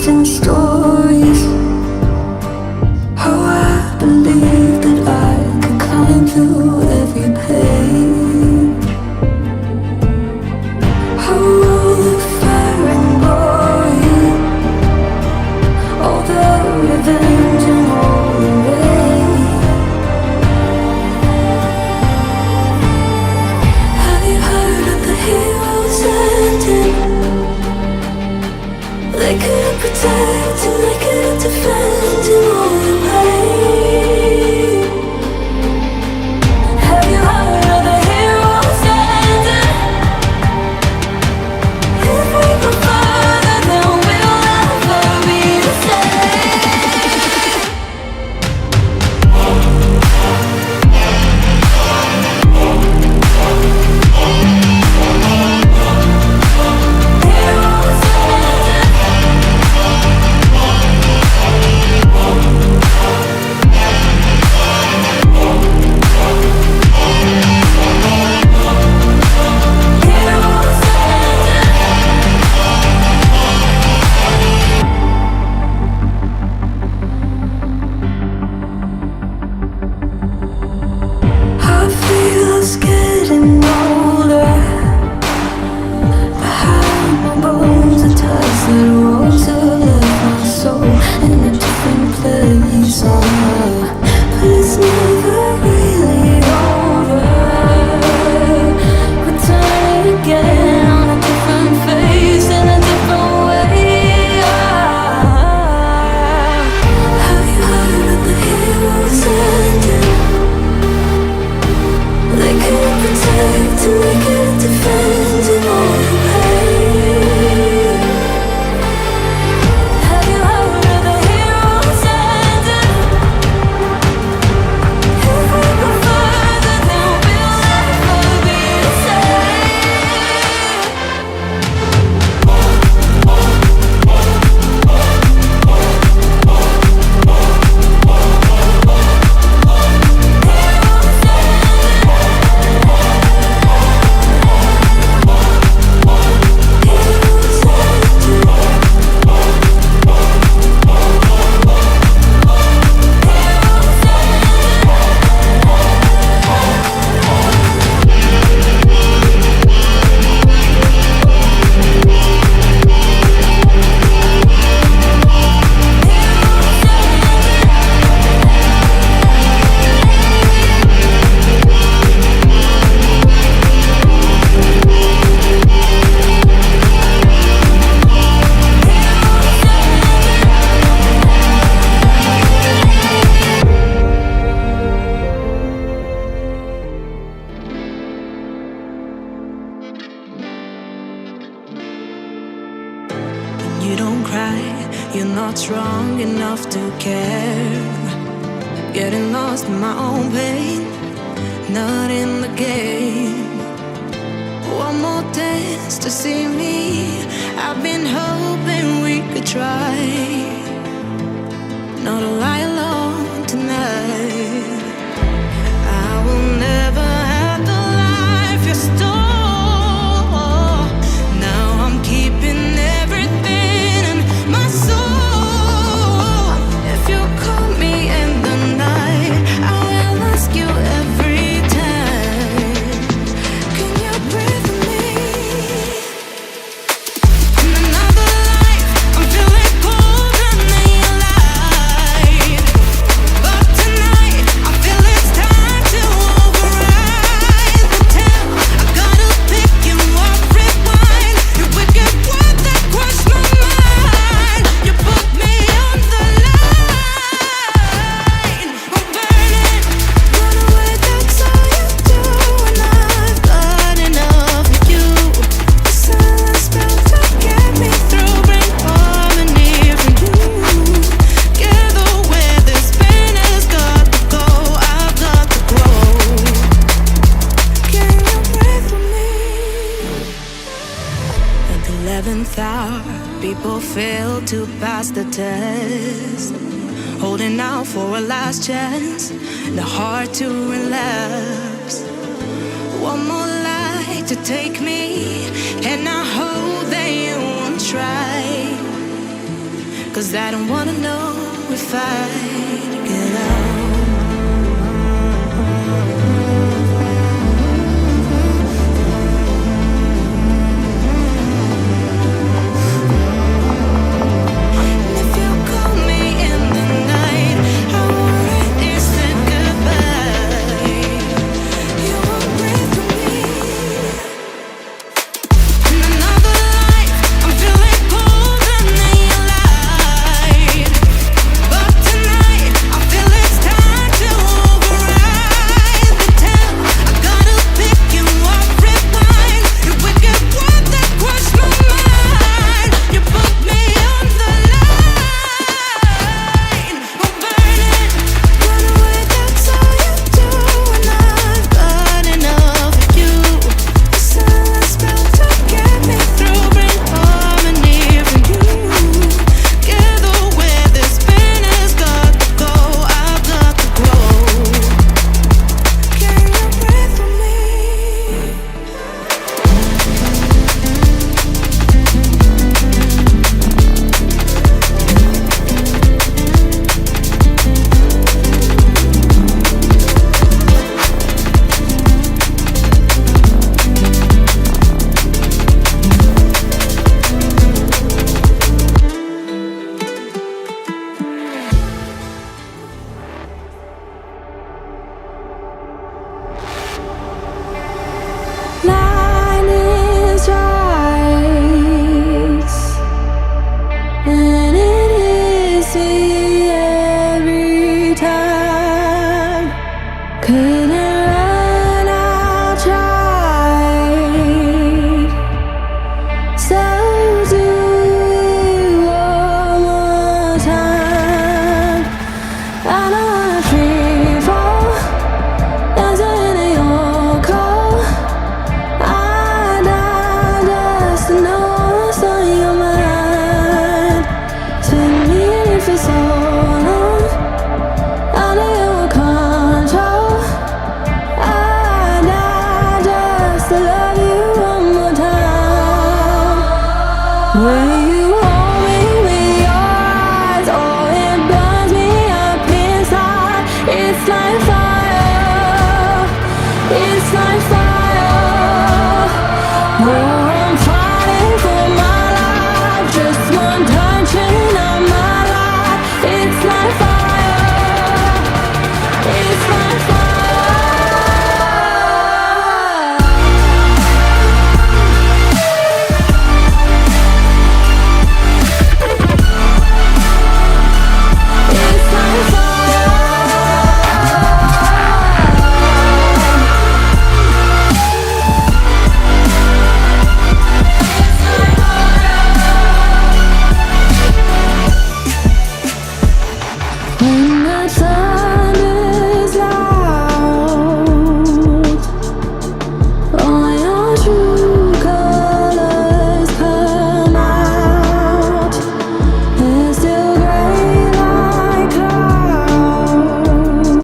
amazing stories. How I believed that I could climb through every page. How all the fire and glory, all the revenge and all the rage. Have you heard of the heroes ending? They couldn't protect and they couldn't defend in all the pain. Have you heard of the heroes ending? If we go further, then we'll never be the same. Heroes I feel us getting older. Behind my bones, a tassered rose left my soul in a different place. But it's never really over. Return again on a different face in a different way. Have you heard of the heroes ending? They couldn't protect and they couldn't defend in all the pain. Have you heard of the heroes ending? If we go further, then we'll never be the same. You don't cry, you're not strong enough to care. Getting lost in my own pain, not in the game. One more dance to see me. I've been hoping we could try not to lie alone tonight. I will never have the life you stole. Now I'm keeping everything in my soul. If you call me in the night, I will ask you every time, can you breathe with me? In another life, I'm feeling colder than your light. But tonight, I feel it's time to override the tale. I gotta pick you up, rewind. Your wicked word that crushed my mind. You put me on the line. I'm burning, run away, that's all you do. And I've got enough of you. The silence spell to get me through, bring harmony for you. Together where this pain has got to go, I've got to grow. Can you breathe with me? At the 11th hour, people fail to pass the test, holding out for a last chance, the heart to relapse. One more light to take me, and I hope that you won't try. 'cause I don't wanna know if I get out. It's like fire.